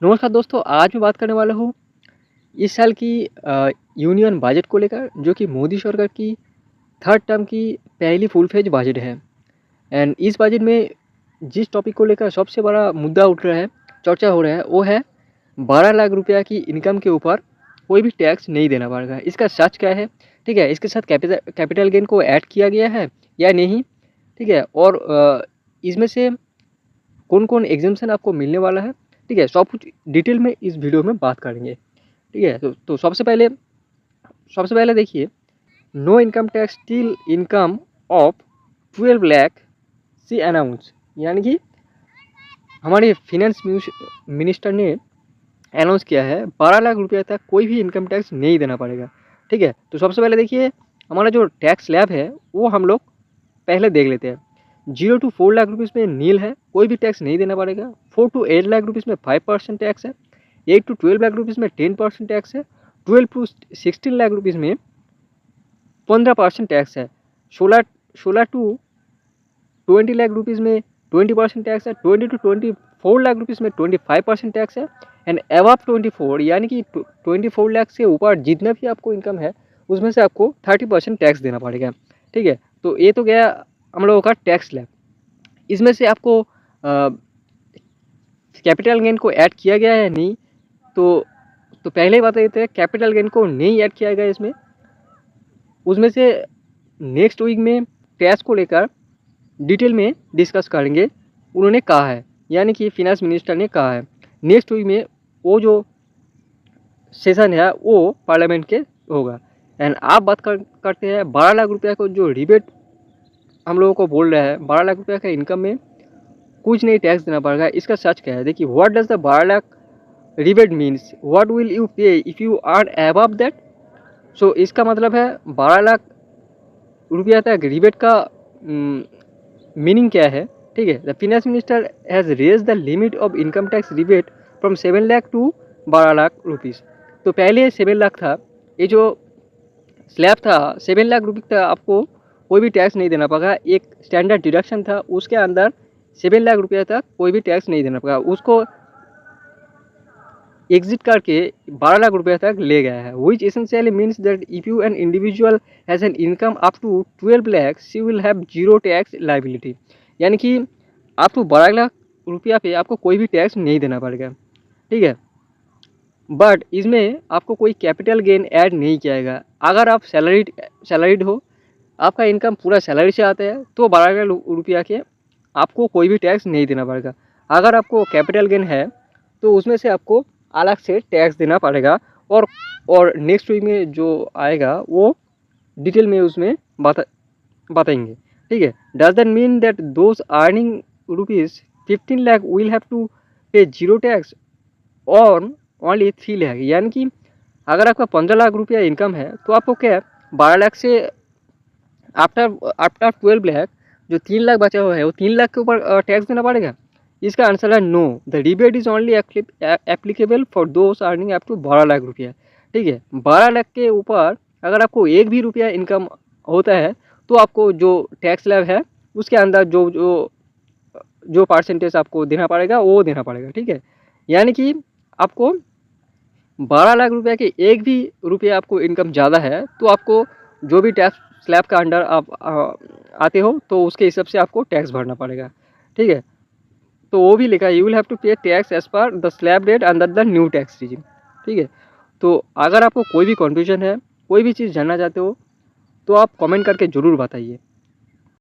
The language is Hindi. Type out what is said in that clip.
नमस्कार दोस्तों, आज मैं बात करने वाला हूँ इस साल की यूनियन बजट को लेकर, जो कि मोदी सरकार की थर्ड टर्म की पहली फुल फेज बजट है। एंड इस बजट में जिस टॉपिक को लेकर सबसे बड़ा मुद्दा उठ रहा है, चर्चा हो रहा है, वो है 12 लाख रुपया की इनकम के ऊपर कोई भी टैक्स नहीं देना पड़ेगा। इसका सच क्या है, ठीक है, इसके साथ कैपिटल गेन को ऐड किया गया है या नहीं, ठीक है, और इसमें से कौन कौन एग्जामेशन आपको मिलने वाला है, ठीक है, सब कुछ डिटेल में इस वीडियो में बात करेंगे। ठीक है, तो सबसे पहले देखिए, no income tax till income of 12 lakh see announce, यानी कि हमारे फिनेंस मिनिस्टर ने अनाउंस किया है 12 लाख रुपये तक कोई भी इनकम टैक्स नहीं देना पड़ेगा। ठीक है, तो सबसे पहले देखिए, हमारा जो टैक्स स्लैब है वो हम लोग पहले देख लेते हैं। 0 to 4 लाख रुपीज़ में नील है, कोई भी टैक्स नहीं देना पड़ेगा। 4 to 8 लाख रुपीज़ में 5% टैक्स है। 8 to 12 लाख रुपीज़ में 10% टैक्स है। 12 to 16 लाख रुपीज़ में 15% टैक्स है। 16 to 20 लाख रुपीज़ में 20% टैक्स है। 20 to 24 लाख रुपीज़ में 25% टैक्स है। एंड अबव 24, यानी कि 24 लाख से ऊपर जितना भी आपको इनकम है उसमें से आपको 30% टैक्स देना पड़ेगा। ठीक है, तो ये तो गया हम लोगों का टैक्स स्लैब। इसमें से आपको कैपिटल गेन को ऐड किया गया है नहीं, तो पहले ही बता देते हैं, कैपिटल गेन को नहीं ऐड किया गया इसमें। उसमें से नेक्स्ट वीक में टैक्स को लेकर डिटेल में डिस्कस करेंगे, उन्होंने कहा है, यानी कि फिनेंस मिनिस्टर ने कहा है। नेक्स्ट वीक में वो जो सेशन है वो पार्लियामेंट के होगा। एंड आप बात करते हैं 12 लाख रुपया को जो रिबेट हम लोगों को बोल रहा है, 12 लाख रुपया का इनकम में कुछ नहीं टैक्स देना पड़ेगा। इसका सच क्या है, देखिए, what does the 12 lakh rebate means, what will you pay if you are above that. So इसका मतलब है 12 लाख रुपया तक रिबेट का मीनिंग क्या है। ठीक है, the finance minister has raise the limit of income tax rebate from 7 lakh to 12 lakh rupees. तो पहले 7 लाख था, ये जो स्लैब था 7 लाख रुपये तक आपको कोई भी टैक्स नहीं देना पड़ेगा। एक स्टैंडर्ड डिडक्शन था, उसके अंदर 7 लाख रुपये तक कोई भी टैक्स नहीं देना पड़ेगा। उसको एग्जिट करके 12 लाख रुपये तक ले गया है, which essentially means that if you an individual has an income up to 12 lakh she will have zero tax liability, यानी कि अप टू 12 लाख रुपया पे आपको कोई भी टैक्स नहीं देना पड़ेगा। ठीक है, बट इसमें आपको कोई कैपिटल गेन ऐड नहीं किया जाएगा। अगर आप सैलरीड हो, आपका इनकम पूरा सैलरी से आता है, तो 12 लाख रुपया के आपको कोई भी टैक्स नहीं देना पड़ेगा। अगर आपको कैपिटल गेन है तो उसमें से आपको अलग से टैक्स देना पड़ेगा। और नेक्स्ट वीक में जो आएगा वो डिटेल में उसमें बताएंगे। ठीक है, does that mean that those earning ₹15 lakh will have to pay zero tax on only 3 lakh, यानी कि अगर आपका 15 लाख रुपया इनकम है तो आपको क्या 12 लाख से आफ्टर 12 लाख जो 3 लाख बचा हुआ है वो 3 लाख के ऊपर टैक्स देना पड़ेगा। इसका आंसर है no, the rebate is only applicable for those earning up to 12 lakh rupaya. ठीक है, 12 लाख के ऊपर अगर आपको एक भी रुपया इनकम होता है तो आपको जो टैक्स स्लैब है उसके अंदर जो जो जो परसेंटेज आपको देना पड़ेगा वो देना पड़ेगा। ठीक है, यानी कि आपको 12 लाख रुपया के एक भी रुपया आपको इनकम ज़्यादा है तो आपको जो भी टैक्स स्लैब का अंडर आप आते हो तो उसके हिसाब से आपको टैक्स भरना पड़ेगा। ठीक है, तो वो भी लिखा है, you will have to pay tax as per the slab rate under the new tax regime. ठीक है, तो अगर आपको कोई भी कन्फ्यूजन है, कोई भी चीज़ जानना चाहते हो तो आप कमेंट करके ज़रूर बताइए।